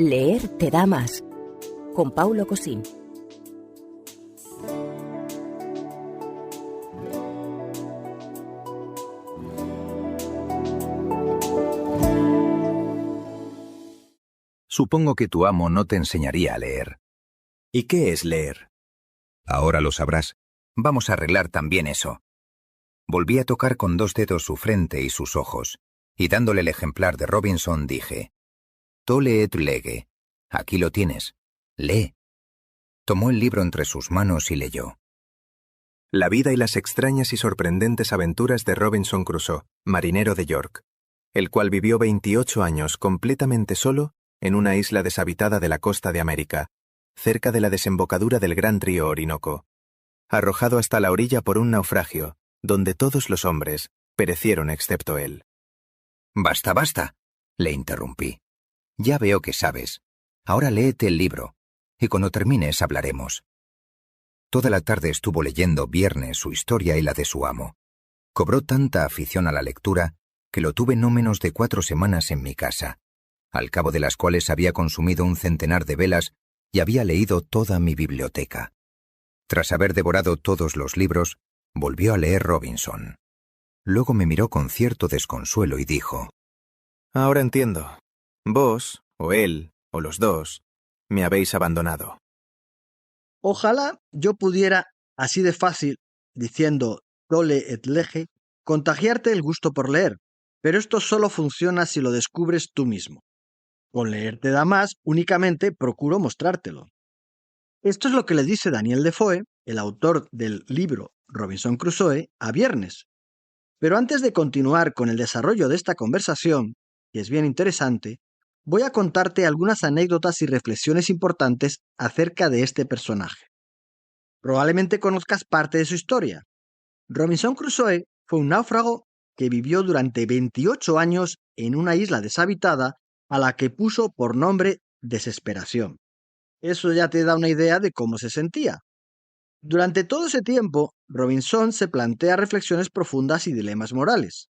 Leer te da más. Con Paulo Cosín. Supongo que tu amo no te enseñaría a leer. ¿Y qué es leer? Ahora lo sabrás. Vamos a arreglar también eso. Volví a tocar con 2 dedos su frente y sus ojos, y dándole el ejemplar de Robinson dije: «Tole et lege. Aquí lo tienes. Lee». Tomó el libro entre sus manos y leyó. La vida y las extrañas y sorprendentes aventuras de Robinson Crusoe, marinero de York, el cual vivió 28 años completamente solo en una isla deshabitada de la costa de América, cerca de la desembocadura del gran río Orinoco, arrojado hasta la orilla por un naufragio, donde todos los hombres perecieron excepto él. «Basta, basta», le interrumpí. «Ya veo que sabes. Ahora léete el libro, y cuando termines hablaremos». Toda la tarde estuvo leyendo Viernes su historia y la de su amo. Cobró tanta afición a la lectura que lo tuve no menos de 4 semanas en mi casa, al cabo de las cuales había consumido un centenar de velas y había leído toda mi biblioteca. Tras haber devorado todos los libros, volvió a leer Robinson. Luego me miró con cierto desconsuelo y dijo: «Ahora entiendo. Vos, o él, o los dos, me habéis abandonado». Ojalá yo pudiera, así de fácil, diciendo tole et lege, contagiarte el gusto por leer, pero esto solo funciona si lo descubres tú mismo. Con leer te da más, únicamente procuro mostrártelo. Esto es lo que le dice Daniel Defoe, el autor del libro Robinson Crusoe, a Viernes. Pero antes de continuar con el desarrollo de esta conversación, que es bien interesante, voy a contarte algunas anécdotas y reflexiones importantes acerca de este personaje. Probablemente conozcas parte de su historia. Robinson Crusoe fue un náufrago que vivió durante 28 años en una isla deshabitada a la que puso por nombre Desesperación. Eso ya te da una idea de cómo se sentía. Durante todo ese tiempo, Robinson se plantea reflexiones profundas y dilemas morales.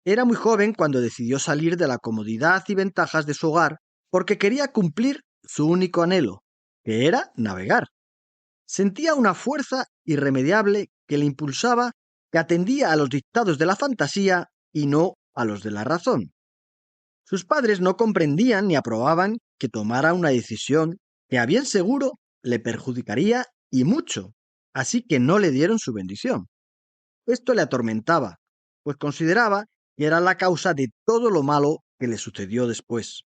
Era muy joven cuando decidió salir de la comodidad y ventajas de su hogar porque quería cumplir su único anhelo, que era navegar. Sentía una fuerza irremediable que le impulsaba, que atendía a los dictados de la fantasía y no a los de la razón. Sus padres no comprendían ni aprobaban que tomara una decisión que a bien seguro le perjudicaría y mucho, así que no le dieron su bendición. Esto le atormentaba, pues consideraba que era la causa de todo lo malo que le sucedió después.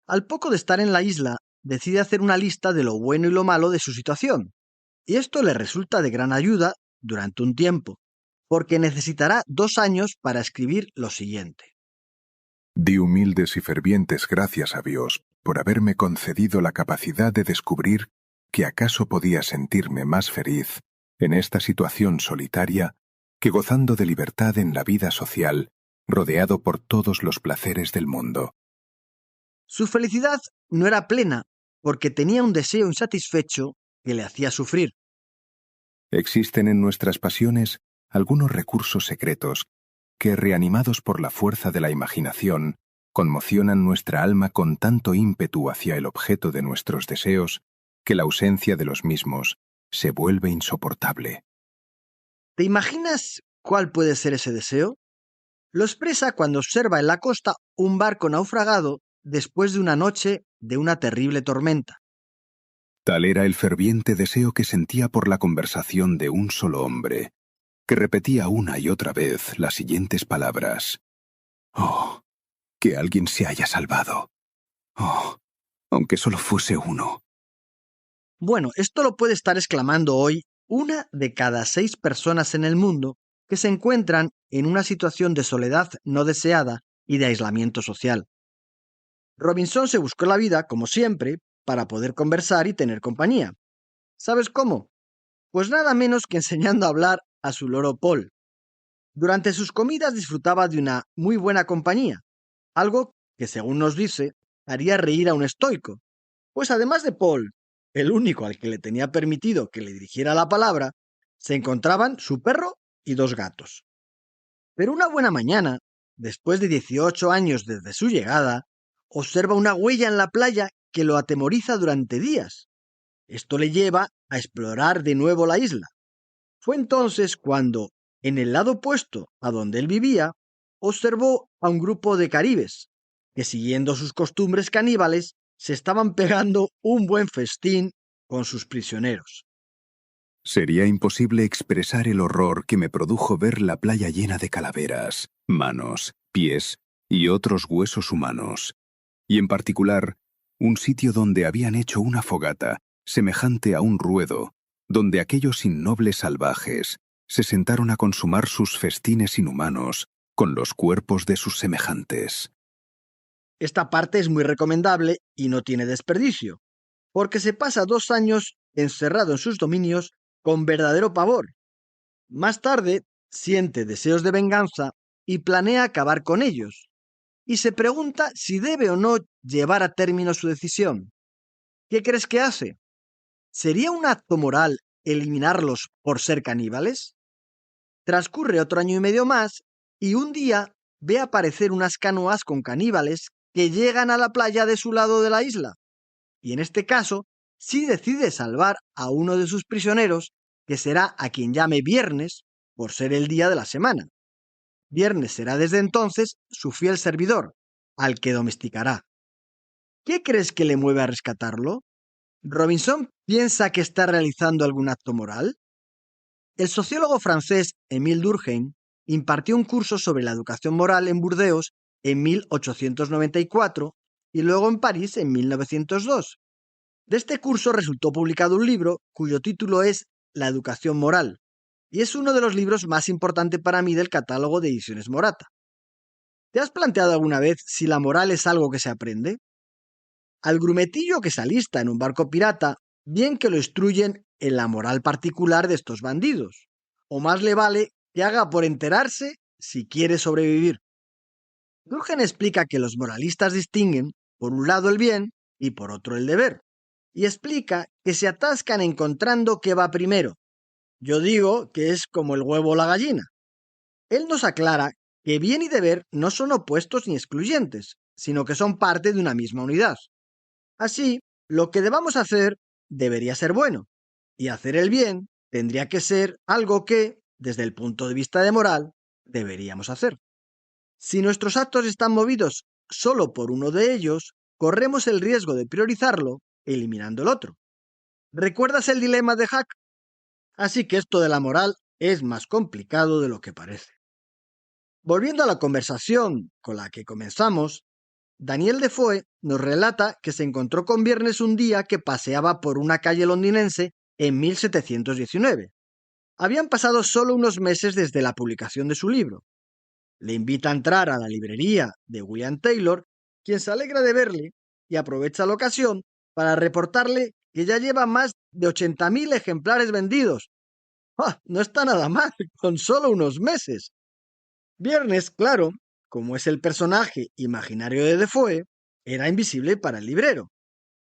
Al poco de estar en la isla, decide hacer una lista de lo bueno y lo malo de su situación, y esto le resulta de gran ayuda durante un tiempo, porque necesitará 2 años para escribir lo siguiente. Di humildes y fervientes gracias a Dios por haberme concedido la capacidad de descubrir que acaso podía sentirme más feliz en esta situación solitaria que gozando de libertad en la vida social, rodeado por todos los placeres del mundo. Su felicidad no era plena, porque tenía un deseo insatisfecho que le hacía sufrir. Existen en nuestras pasiones algunos recursos secretos que, reanimados por la fuerza de la imaginación, conmocionan nuestra alma con tanto ímpetu hacia el objeto de nuestros deseos que la ausencia de los mismos se vuelve insoportable. ¿Te imaginas cuál puede ser ese deseo? Lo expresa cuando observa en la costa un barco naufragado después de una noche de una terrible tormenta. Tal era el ferviente deseo que sentía por la conversación de un solo hombre, que repetía una y otra vez las siguientes palabras: «Oh, que alguien se haya salvado. Oh, aunque solo fuese uno». Bueno, esto lo puede estar exclamando hoy 1 de cada 6 personas en el mundo que se encuentran en una situación de soledad no deseada y de aislamiento social. Robinson se buscó la vida, como siempre, para poder conversar y tener compañía. ¿Sabes cómo? Pues nada menos que enseñando a hablar a su loro Paul. Durante sus comidas disfrutaba de una muy buena compañía, algo que, según nos dice, haría reír a un estoico, pues además de Paul, el único al que le tenía permitido que le dirigiera la palabra, se encontraban su perro y 2 gatos. Pero una buena mañana, después de 18 años desde su llegada, observa una huella en la playa que lo atemoriza durante días. Esto le lleva a explorar de nuevo la isla. Fue entonces cuando, en el lado opuesto a donde él vivía, observó a un grupo de caribes que, siguiendo sus costumbres caníbales, se estaban pegando un buen festín con sus prisioneros. Sería imposible expresar el horror que me produjo ver la playa llena de calaveras, manos, pies y otros huesos humanos, y en particular, un sitio donde habían hecho una fogata, semejante a un ruedo, donde aquellos innobles salvajes se sentaron a consumar sus festines inhumanos con los cuerpos de sus semejantes. Esta parte es muy recomendable y no tiene desperdicio, porque se pasa 2 años encerrado en sus dominios con verdadero pavor. Más tarde, siente deseos de venganza y planea acabar con ellos, y se pregunta si debe o no llevar a término su decisión. ¿Qué crees que hace? ¿Sería un acto moral eliminarlos por ser caníbales? Transcurre otro año y medio más, y un día ve aparecer unas canoas con caníbales que llegan a la playa de su lado de la isla, y en este caso sí decide salvar a uno de sus prisioneros, que será a quien llame Viernes, por ser el día de la semana. Viernes será desde entonces su fiel servidor, al que domesticará. ¿Qué crees que le mueve a rescatarlo? ¿Robinson piensa que está realizando algún acto moral? El sociólogo francés Émile Durkheim impartió un curso sobre la educación moral en Burdeos en 1894 y luego en París en 1902. De este curso resultó publicado un libro cuyo título es La educación moral, y es uno de los libros más importantes para mí del catálogo de Ediciones Morata. ¿Te has planteado alguna vez si la moral es algo que se aprende? Al grumetillo que se alista en un barco pirata, bien que lo instruyen en la moral particular de estos bandidos, o más le vale que haga por enterarse si quiere sobrevivir. Durkheim explica que los moralistas distinguen, por un lado el bien y por otro el deber, y explica que se atascan encontrando qué va primero. Yo digo que es como el huevo o la gallina. Él nos aclara que bien y deber no son opuestos ni excluyentes, sino que son parte de una misma unidad. Así, lo que debamos hacer debería ser bueno, y hacer el bien tendría que ser algo que, desde el punto de vista de moral, deberíamos hacer. Si nuestros actos están movidos solo por uno de ellos, corremos el riesgo de priorizarlo, eliminando el otro. ¿Recuerdas el dilema de Hack? Así que esto de la moral es más complicado de lo que parece. Volviendo a la conversación con la que comenzamos, Daniel Defoe nos relata que se encontró con Viernes un día que paseaba por una calle londinense en 1719. Habían pasado solo unos meses desde la publicación de su libro. Le invita a entrar a la librería de William Taylor, quien se alegra de verle y aprovecha la ocasión para reportarle que ya lleva más de 80.000 ejemplares vendidos. ¡Ah! No está nada mal, con solo unos meses. Viernes, claro, como es el personaje imaginario de Defoe, era invisible para el librero,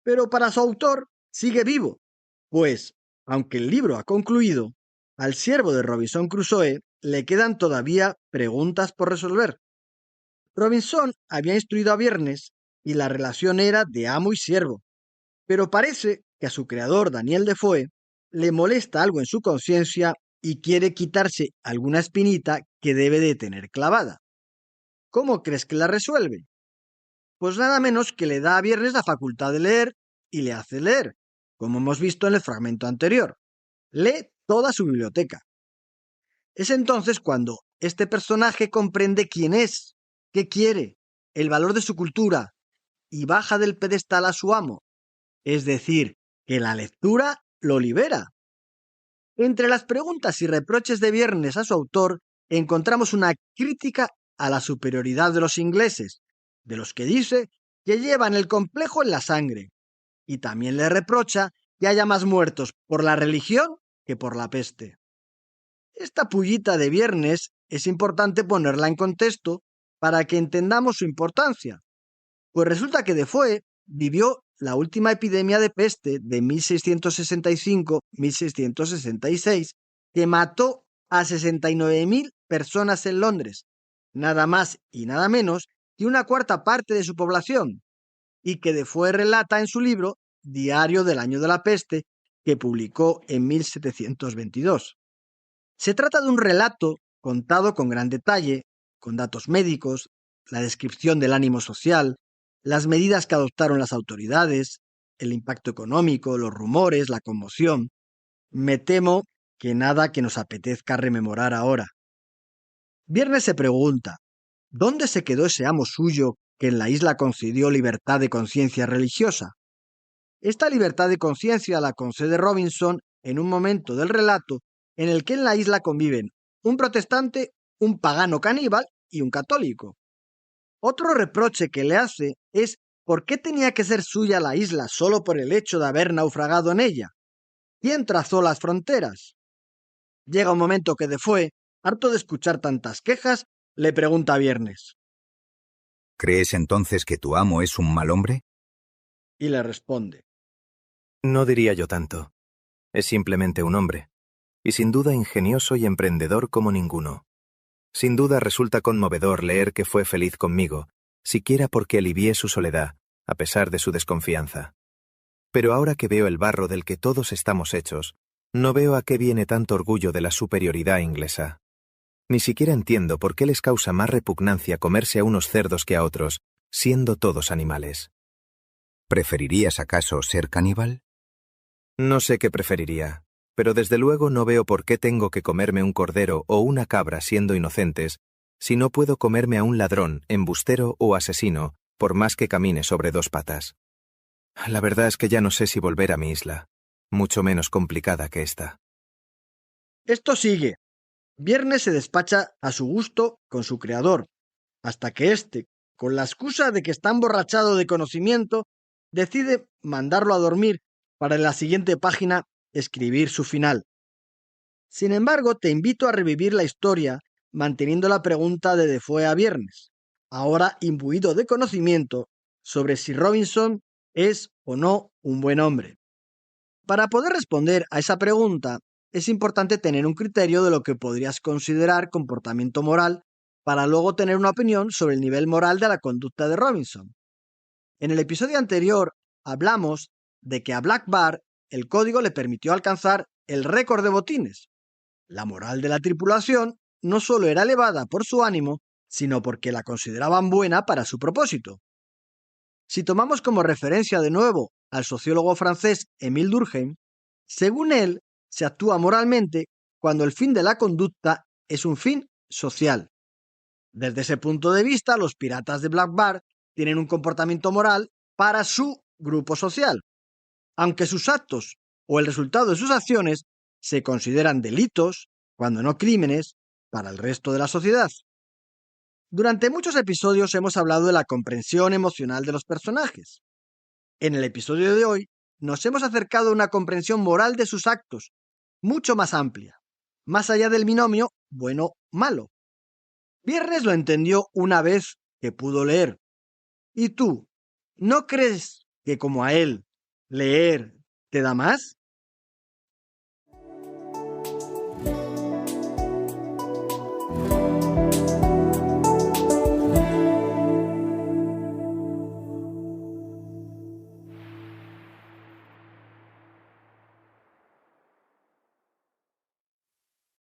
pero para su autor sigue vivo, pues, aunque el libro ha concluido, al siervo de Robinson Crusoe le quedan todavía preguntas por resolver. Robinson había instruido a Viernes y la relación era de amo y siervo, pero parece que a su creador, Daniel Defoe, le molesta algo en su conciencia y quiere quitarse alguna espinita que debe de tener clavada. ¿Cómo crees que la resuelve? Pues nada menos que le da a Viernes la facultad de leer y le hace leer, como hemos visto en el fragmento anterior. Lee toda su biblioteca. Es entonces cuando este personaje comprende quién es, qué quiere, el valor de su cultura y baja del pedestal a su amo. Es decir, que la lectura lo libera. Entre las preguntas y reproches de Viernes a su autor encontramos una crítica a la superioridad de los ingleses, de los que dice que llevan el complejo en la sangre, y también le reprocha que haya más muertos por la religión que por la peste. Esta pullita de Viernes es importante ponerla en contexto para que entendamos su importancia, pues resulta que Defoe vivió la última epidemia de peste de 1665-1666 que mató a 69.000 personas en Londres, nada más y nada menos que una cuarta parte de su población, y que Defoe relata en su libro Diario del año de la peste, que publicó en 1722. Se trata de un relato contado con gran detalle, con datos médicos, la descripción del ánimo social, las medidas que adoptaron las autoridades, el impacto económico, los rumores, la conmoción. Me temo que nada que nos apetezca rememorar ahora. Viernes se pregunta, ¿dónde se quedó ese amo suyo que en la isla concedió libertad de conciencia religiosa? Esta libertad de conciencia la concede Robinson en un momento del relato en el que en la isla conviven un protestante, un pagano caníbal y un católico. Otro reproche que le hace es ¿por qué tenía que ser suya la isla solo por el hecho de haber naufragado en ella? ¿Quién trazó las fronteras? Llega un momento que Defoe, harto de escuchar tantas quejas, le pregunta a Viernes. ¿Crees entonces que tu amo es un mal hombre? Y le responde. No diría yo tanto. Es simplemente un hombre. Y sin duda ingenioso y emprendedor como ninguno. Sin duda resulta conmovedor leer que fue feliz conmigo, siquiera porque alivié su soledad, a pesar de su desconfianza. Pero ahora que veo el barro del que todos estamos hechos, no veo a qué viene tanto orgullo de la superioridad inglesa. Ni siquiera entiendo por qué les causa más repugnancia comerse a unos cerdos que a otros, siendo todos animales. ¿Preferirías acaso ser caníbal? No sé qué preferiría, pero desde luego no veo por qué tengo que comerme un cordero o una cabra siendo inocentes, si no puedo comerme a un ladrón, embustero o asesino, por más que camine sobre dos patas. La verdad es que ya no sé si volver a mi isla, mucho menos complicada que esta. Esto sigue. Viernes se despacha a su gusto con su creador, hasta que éste, con la excusa de que está emborrachado de conocimiento, decide mandarlo a dormir para en la siguiente página escribir su final. Sin embargo, te invito a revivir la historia manteniendo la pregunta de Defoe a Viernes, ahora imbuido de conocimiento sobre si Robinson es o no un buen hombre. Para poder responder a esa pregunta, es importante tener un criterio de lo que podrías considerar comportamiento moral para luego tener una opinión sobre el nivel moral de la conducta de Robinson. En el episodio anterior hablamos de que a Black Bar el código le permitió alcanzar el récord de botines. La moral de la tripulación no solo era elevada por su ánimo, sino porque la consideraban buena para su propósito. Si tomamos como referencia de nuevo al sociólogo francés Émile Durkheim, según él, se actúa moralmente cuando el fin de la conducta es un fin social. Desde ese punto de vista, los piratas de Black Bar tienen un comportamiento moral para su grupo social, aunque sus actos o el resultado de sus acciones se consideran delitos, cuando no crímenes, para el resto de la sociedad. Durante muchos episodios hemos hablado de la comprensión emocional de los personajes. En el episodio de hoy nos hemos acercado a una comprensión moral de sus actos, mucho más amplia, más allá del binomio bueno-malo. Viernes lo entendió una vez que pudo leer. ¿Y tú, no crees que como a él, leer te da más?